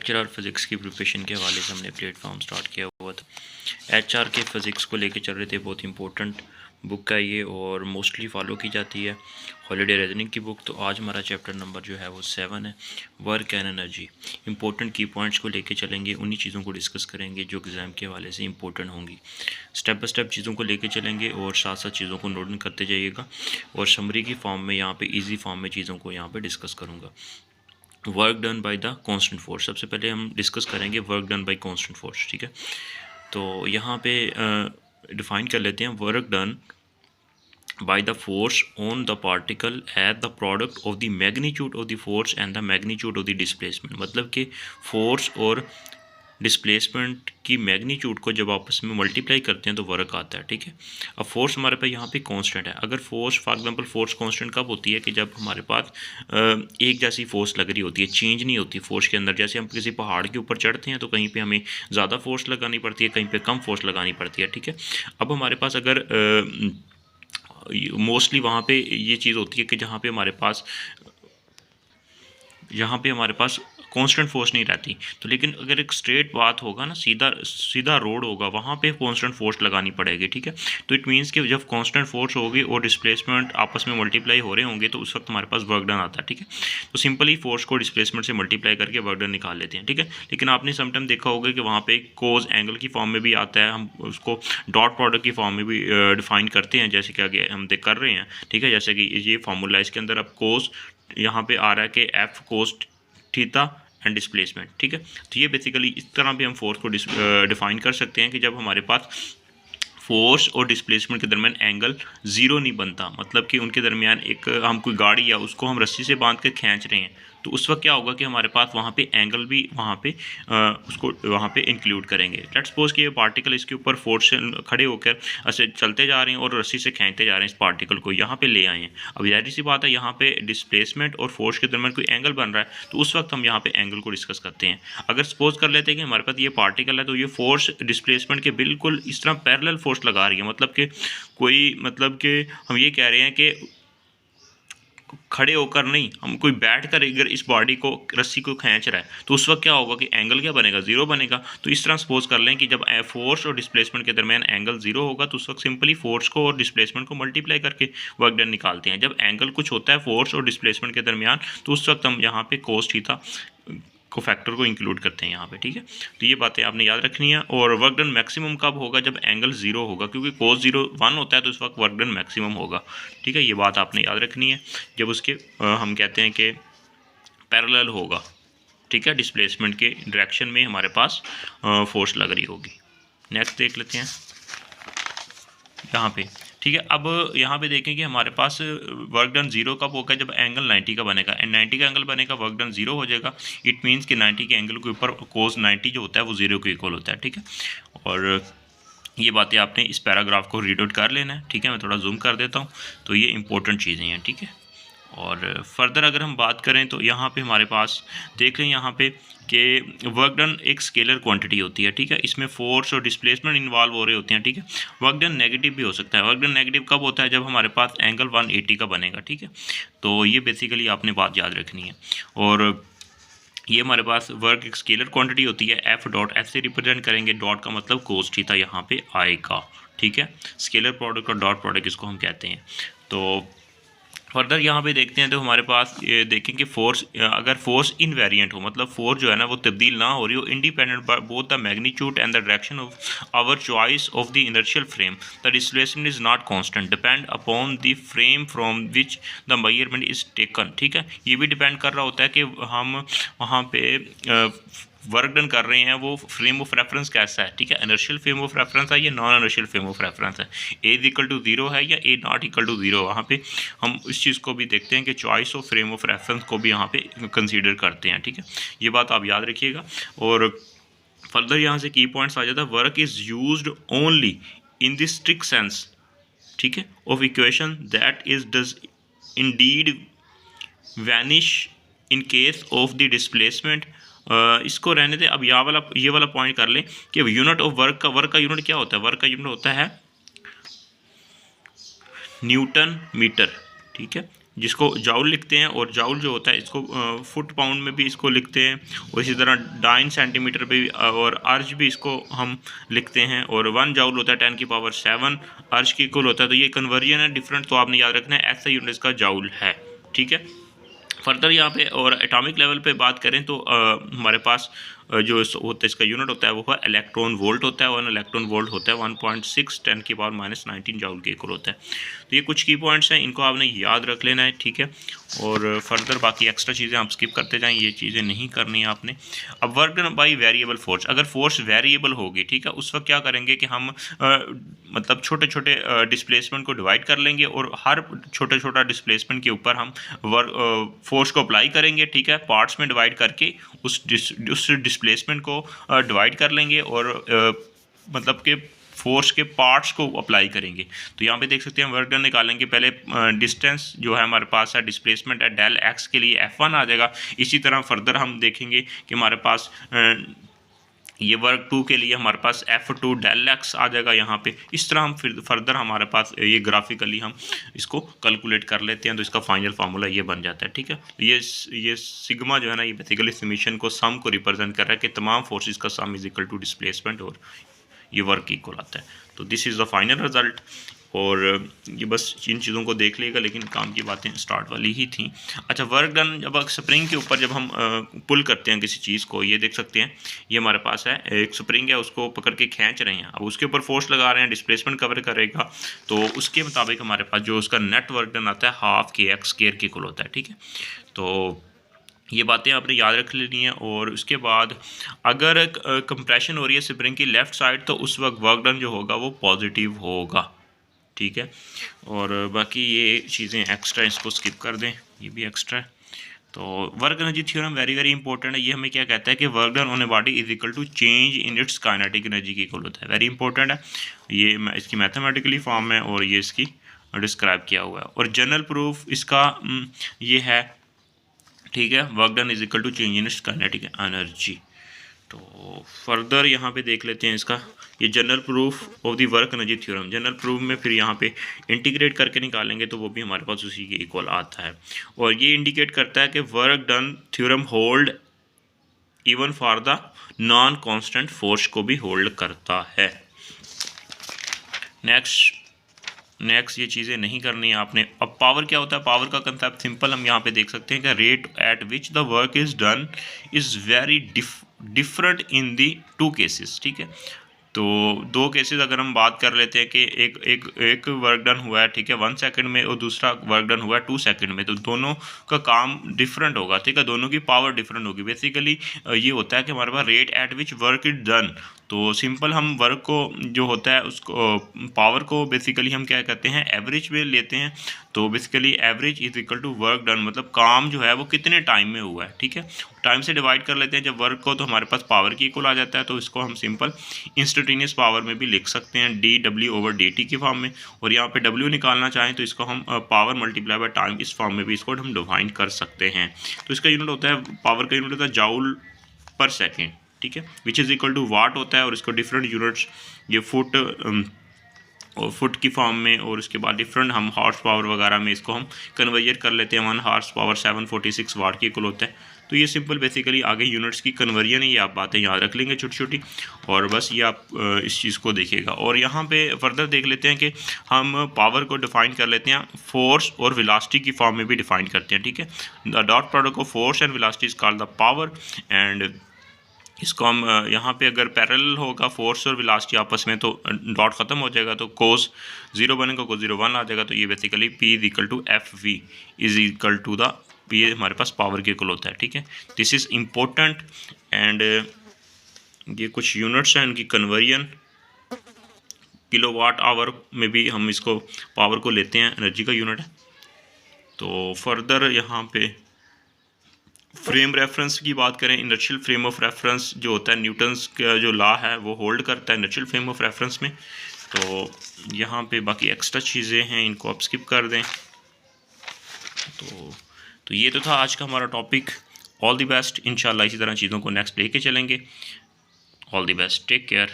Lecture और physics की preparation के हवाले से हमने प्लेटफॉर्म स्टार्ट किया हुआ था। एचआर के फिज़िक्स को लेके चल रहे थे, बहुत इंपॉर्टेंट बुक है ये और मोस्टली फॉलो की जाती है, हॉलीडे रीजनिंग की बुक। तो आज हमारा चैप्टर नंबर जो है वो 7 है, वर्क एंड एनर्जी। इंपॉर्टेंट की पॉइंट्स को लेके चलेंगे, उन्हीं चीज़ों को डिस्कस करेंगे जो एग्ज़ाम के हवाले से इंपॉर्टेंट होंगी। स्टेप बाय स्टेप चीज़ों को लेके चलेंगे और साथ साथ चीज़ों को नोट करते जाइएगा और समरी की फॉर्म में, यहाँ पे ईजी फॉर्म में चीज़ों को यहाँ पे डिस्कस करूँगा। Work done by the constant force, सबसे पहले हम डिस्कस करेंगे work done by constant force. ठीक है, तो यहाँ पे डिफाइन कर लेते हैं work done by the force on the particle as the product of the magnitude of the force and the magnitude of the displacement। मतलब कि फोर्स और डिस्प्लेसमेंट की मैग्नीट्यूड को जब आपस में मल्टीप्लाई करते हैं तो वर्क आता है। ठीक है, अब फोर्स हमारे पास यहाँ पे कांस्टेंट है। अगर force for example force constant कब होती है कि जब हमारे पास एक जैसी फोर्स लग रही होती है, चेंज नहीं होती फोर्स के अंदर। जैसे हम किसी पहाड़ के ऊपर चढ़ते हैं तो कहीं पे हमें ज़्यादा फोर्स लगानी पड़ती है, कहीं पे कम फोर्स लगानी पड़ती है। ठीक है, अब हमारे पास अगर मोस्टली वहाँ पे ये चीज़ होती है कि जहाँ पे हमारे पास कांस्टेंट फोर्स नहीं रहती। तो लेकिन अगर एक स्ट्रेट बात होगा ना, सीधा सीधा रोड होगा, वहाँ पे कांस्टेंट फोर्स लगानी पड़ेगी। ठीक है, तो इट मीन्स कि जब कांस्टेंट फोर्स होगी और डिस्प्लेसमेंट आपस में मल्टीप्लाई हो रहे होंगे तो उस वक्त हमारे पास वर्क डन आता है। ठीक है, तो सिंपली फोर्स को डिस्प्लेसमेंट से मल्टीप्लाई करके वर्क डन निकाल लेते हैं। ठीक है, लेकिन आपने समटाइम देखा होगा कि वहाँ पे कोज एंगल की फॉर्म में भी आता है, हम उसको डॉट प्रोडक्ट की फॉर्म में भी डिफाइन करते हैं, जैसे कि आगे हम कर रहे हैं। ठीक है, जैसे कि ये फार्मूला, इसके अंदर अब कोस यहाँ पे आ रहा है कि F cos theta and displacement. ठीक है, तो ये बेसिकली इस तरह भी हम फोर्स को डिफाइन कर सकते हैं कि जब हमारे पास फोर्स और डिस्प्लेसमेंट के दरमियान एंगल ज़ीरो नहीं बनता, मतलब कि उनके दरमियान एक हम कोई गाड़ी या उसको हम रस्सी से बांध कर खींच रहे हैं, तो उस वक्त क्या होगा कि हमारे पास वहाँ पे एंगल भी वहाँ पे उसको वहाँ पे इंक्लूड करेंगे। लेट्स सपोज कि ये पार्टिकल इसके ऊपर फोर्स से खड़े होकर ऐसे चलते जा रहे हैं और रस्सी से खींचते जा रहे हैं, इस पार्टिकल को यहाँ पे ले आए हैं। अब जाहिर सी बात है, यहाँ पे डिस्प्लेसमेंट और फोर्स के दरमियान कोई एंगल बन रहा है, तो उस वक्त हम यहाँ पे एंगल को डिस्कस करते हैं। अगर सपोज कर लेते हैं कि हमारे पास ये पार्टिकल है, तो ये फोर्स डिस्प्लेसमेंट के बिल्कुल इस तरह पैरेलल फोर्स लगा रही है, मतलब कि हम ये कह रहे हैं कि खड़े होकर नहीं, हम कोई बैठ कर अगर इस बॉडी को रस्सी को खींच रहा है, तो उस वक्त क्या होगा कि एंगल क्या बनेगा, ज़ीरो बनेगा। तो इस तरह सपोज कर लें कि जब फोर्स और डिस्प्लेसमेंट के दरमियान एंगल ज़ीरो होगा, तो उस वक्त सिंपली फोर्स को और डिस्प्लेसमेंट को मल्टीप्लाई करके वर्क डन निकालते हैं। जब एंगल कुछ होता है फोर्स और डिस्प्लेसमेंट के दरमियान, तो उस वक्त हम यहाँ पे कोस थीटा को फैक्टर को इंक्लूड करते हैं यहाँ पे। ठीक है, तो ये बातें आपने याद रखनी है। और वर्क डन मैक्सिमम कब होगा, जब एंगल ज़ीरो होगा, क्योंकि कोस 1 होता है तो उस वक्त वर्क डन मैक्सिमम होगा। ठीक है, ये बात आपने याद रखनी है जब उसके हम कहते हैं कि पैरेलल होगा। ठीक है, डिस्प्लेसमेंट के डायरेक्शन में हमारे पास फोर्स लग रही होगी। नेक्स्ट देख लेते हैं यहाँ पे। ठीक है, अब यहाँ पे देखें कि हमारे पास वर्क डन ज़ीरो कब होगा, जब एंगल 90 का बनेगा। एंड 90 का एंगल बनेगा, वर्क डन ज़ीरो हो जाएगा। इट मीन्स कि 90 के एंगल के ऊपर कोस 90 जो होता है वो ज़ीरो के इक्वल होता है। ठीक है, और ये बातें आपने इस पैराग्राफ को रीड आउट कर लेना है। ठीक है, मैं थोड़ा जूम कर देता हूँ, तो ये इंपॉर्टेंट चीज़ें हैं। ठीक है, और फर्दर अगर हम बात करें तो यहाँ पे हमारे पास देख लें यहाँ पे कि वर्क डन एक स्केलर क्वांटिटी होती है। ठीक है, इसमें फोर्स और डिस्प्लेसमेंट इन्वॉल्व हो रहे होते हैं। ठीक है, वर्क डन नेगेटिव भी हो सकता है। वर्क डन नेगेटिव कब होता है, जब हमारे पास एंगल 180 का बनेगा। ठीक है, तो ये बेसिकली आपने बात याद रखनी है। और ये हमारे पास वर्क एक स्केलर क्वांटिटी होती है, एफ डॉट एफ से रिप्रेजेंट करेंगे। डॉट का मतलब कोस थीटा यहाँ पे आएगा। ठीक है, स्केलर प्रोडक्ट और डॉट प्रोडक्ट इसको हम कहते हैं। तो फर्दर यहाँ पे देखते हैं तो हमारे पास ये देखें कि फोर्स, अगर फोर्स इनवेरिएंट हो, मतलब फोर्स जो है ना वो तब्दील ना हो रही हो, independent both the magnitude and the direction of our choice of the inertial frame, the displacement is not constant, depend upon the frame from which the measurement is taken. ठीक है, ये भी डिपेंड कर रहा होता है कि हम वहाँ पे वर्क डन कर रहे हैं, वो फ्रेम ऑफ रेफरेंस कैसा है। ठीक है, इनर्शियल फ्रेम ऑफ रेफरेंस है या non inertial frame of reference है, ए इज इक्वल टू 0 है या ए नॉट इक्वल टू 0। वहाँ पे हम इस चीज़ को भी देखते हैं कि choice of frame of reference को भी यहाँ पे कंसीडर करते हैं। ठीक है, ये बात आप याद रखिएगा। और फर्दर यहाँ से की पॉइंट्स आ जाता है, work is used only in this strict sense, ठीक है, of equation that is does Indeed vanish in case of the displacement. इसको रहने दें। अब ये वाला पॉइंट कर लें कि यूनिट ऑफ वर्क का यूनिट क्या होता है। वर्क का यूनिट होता है न्यूटन मीटर। ठीक है, जिसको जाउल लिखते हैं, और जाउल जो होता है इसको फुट पाउंड में भी इसको लिखते हैं, और इसी तरह डाइन सेंटीमीटर पे भी, और अर्ज भी इसको हम लिखते हैं, और 1 जाउल होता है 10⁻7 अर्ज की इक्वल होता है। तो ये कन्वर्जन है डिफरेंट, तो आपने याद रखना है ऐसा यूनिट इसका जाउल है, ठीक है। फर्दर यहाँ पे और एटॉमिक लेवल पे बात करें तो हमारे पास जो होता है इसका यूनिट होता है वो है इलेक्ट्रॉन वोल्ट होता है। 1 इलेक्ट्रॉन वोल्ट होता है 1.6 10⁻⁻19 जाउल के इक्वल होता है। तो ये कुछ की पॉइंट्स हैं, इनको आपने याद रख लेना है, ठीक है। और फर्दर बाकी एक्स्ट्रा चीज़ें आप स्किप करते जाएँ, ये चीज़ें नहीं करनी है आपने। अब work done by variable force, अगर फोर्स वेरिएबल होगी, ठीक है, उस वक्त क्या करेंगे कि हम मतलब छोटे छोटे डिस्प्लेसमेंट को डिवाइड कर लेंगे, और हर छोटा छोटा डिस्प्लेसमेंट के ऊपर हम फोर्स को अप्लाई करेंगे, ठीक है, पार्ट्स में डिवाइड करके उस डिस्प्लेसमेंट को डिवाइड कर लेंगे, और मतलब कि फोर्स के पार्ट्स को अप्लाई करेंगे। तो यहाँ पे देख सकते हैं वर्क डन निकालेंगे, पहले डिस्टेंस जो है हमारे पास है, डिस्प्लेसमेंट है डेल एक्स के लिए F1 आ जाएगा। इसी तरह फर्दर हम देखेंगे कि हमारे पास ये वर्क 2 के लिए हमारे पास F2 डेल एक्स आ जाएगा यहाँ पे। इस तरह हम फिर फर्दर हमारे पास ये ग्राफिकली हम इसको कैलकुलेट कर लेते हैं, तो इसका फाइनल फार्मूला ये बन जाता है, ठीक है। ये सिग्मा जो है ना, ये बेसिकली समीशन को सम को रिप्रेजेंट कर रहा है कि तमाम फोर्सेस का sum is equal to displacement, और ये वर्क इक्वल आता है। तो this is the final result. और ये बस इन चीज़ों को देख लेगा, लेकिन काम की बातें स्टार्ट वाली ही थी। अच्छा, वर्क डन जब स्प्रिंग के ऊपर जब हम पुल करते हैं किसी चीज़ को, ये देख सकते हैं, ये हमारे पास है एक स्प्रिंग है, उसको पकड़ के खींच रहे हैं, अब उसके ऊपर फोर्स लगा रहे हैं, डिस्प्लेसमेंट कवर करेगा, तो उसके मुताबिक हमारे पास जो उसका नेट वर्क डन आता है 12kx² के इक्वल होता है, ठीक है। तो ये बातें आपने याद रख लेनी है। और उसके बाद अगर कंप्रेशन हो रही है स्प्रिंग की लेफ़्ट साइड, तो उस वक्त वर्क डन जो होगा वो पॉजिटिव होगा, ठीक है। और बाकी ये चीज़ें एक्स्ट्रा, इसको स्किप कर दें, ये भी एक्स्ट्रा है। तो work energy theorem very very important है। ये हमें क्या कहता है कि work done on a body is equal to change in its kinetic energy की इक्वल होता है, वेरी इंपॉर्टेंट है। ये इसकी मैथमेटिकली फॉर्म है, और ये इसकी डिस्क्राइब किया हुआ है। और जनरल प्रूफ इसका ये है, ठीक है, work done is equal to change in its kinetic energy. तो फर्दर यहाँ पे देख लेते हैं इसका, ये general proof of the work energy theorem. General proof में फिर यहाँ पे इंटीग्रेट करके निकालेंगे, तो वो भी हमारे पास उसी के इक्वल आता है। और ये इंडिकेट करता है कि work done theorem hold even for the non constant force को भी होल्ड करता है। नेक्स्ट ये चीज़ें नहीं करनी है आपने। अब पावर क्या होता है, पावर का कंसेप्ट सिंपल हम यहाँ पे देख सकते हैं कि rate at which the work is done is very different in the 2 cases, ठीक है। तो 2 केसेस अगर हम बात कर लेते हैं कि एक वर्क डन हुआ है, ठीक है, 1 सेकंड में, और दूसरा वर्क डन हुआ है 2 सेकंड में, तो दोनों का काम डिफरेंट होगा, ठीक है, दोनों की पावर डिफरेंट होगी। बेसिकली ये होता है कि हमारे पास rate at which work is done, तो सिंपल हम वर्क को जो होता है उसको पावर को बेसिकली हम क्या कहते हैं, एवरेज में लेते हैं। तो basically average is equal to work done, मतलब काम जो है वो कितने टाइम में हुआ है, ठीक है, टाइम से डिवाइड कर लेते हैं जब वर्क को, तो हमारे पास पावर की इक्वल आ जाता है। तो इसको हम सिंपल इंस्टेंटेनियस पावर में भी लिख सकते हैं, dW/dt की फॉर्म में। और यहाँ पे W निकालना चाहें तो इसको हम पावर मल्टीप्लाई बाय टाइम, इस फॉर्म में भी इसको हम डिफाइन कर सकते हैं। तो इसका यूनिट होता है, पावर का यूनिट होता है जाउल पर सेकेंड, ठीक है, विच इज़ इक्वल टू वाट होता है। और इसको डिफरेंट यूनिट्स, ये फुट और फुट की फॉर्म में, और उसके बाद डिफरेंट हम हॉर्स पावर वगैरह में इसको हम कन्वर्जन कर लेते हैं। 1 हॉर्स पावर 746 वाट की इक्वल होता है। तो ये सिंपल बेसिकली आगे यूनिट्स की कन्वर्जन है, ये आप बातें याद रख लेंगे छोटी छोटी, और बस ये आप इस चीज़ को देखिएगा। और यहाँ पे फर्दर देख लेते हैं कि हम पावर को डिफाइन कर लेते हैं, फोर्स और वेलोसिटी की फॉर्म में भी डिफाइन करते हैं, ठीक है। The dot product of force and velocity is called the power. And इसको हम यहाँ पे अगर पैरेलल होगा फोर्स और वेलोसिटी आपस में, तो डॉट ख़त्म हो जाएगा, तो कोस 0 बनेगा, कोस 0 1 आ जाएगा। तो ये basically P is equal to FV is equal to the, ये हमारे पास पावर के इक्वल होता है, ठीक है। This is important. एंड ये कुछ यूनिट्स हैं, इनकी कन्वर्जन किलोवाट आवर में भी हम इसको पावर को लेते हैं, एनर्जी का यूनिट है। तो फर्दर यहाँ पे फ्रेम रेफरेंस की बात करें, इनर्शियल फ्रेम ऑफ रेफरेंस जो होता है, न्यूटन्स का जो लॉ है वो होल्ड करता है इनर्शियल फ्रेम ऑफ रेफरेंस में। तो यहाँ पे बाकी एक्स्ट्रा चीज़ें हैं, इनको आप स्किप कर दें। तो ये तो था आज का हमारा टॉपिक। ऑल द बेस्ट, इंशाल्लाह इसी तरह चीज़ों को नेक्स्ट लेके चलेंगे। All the best, take care.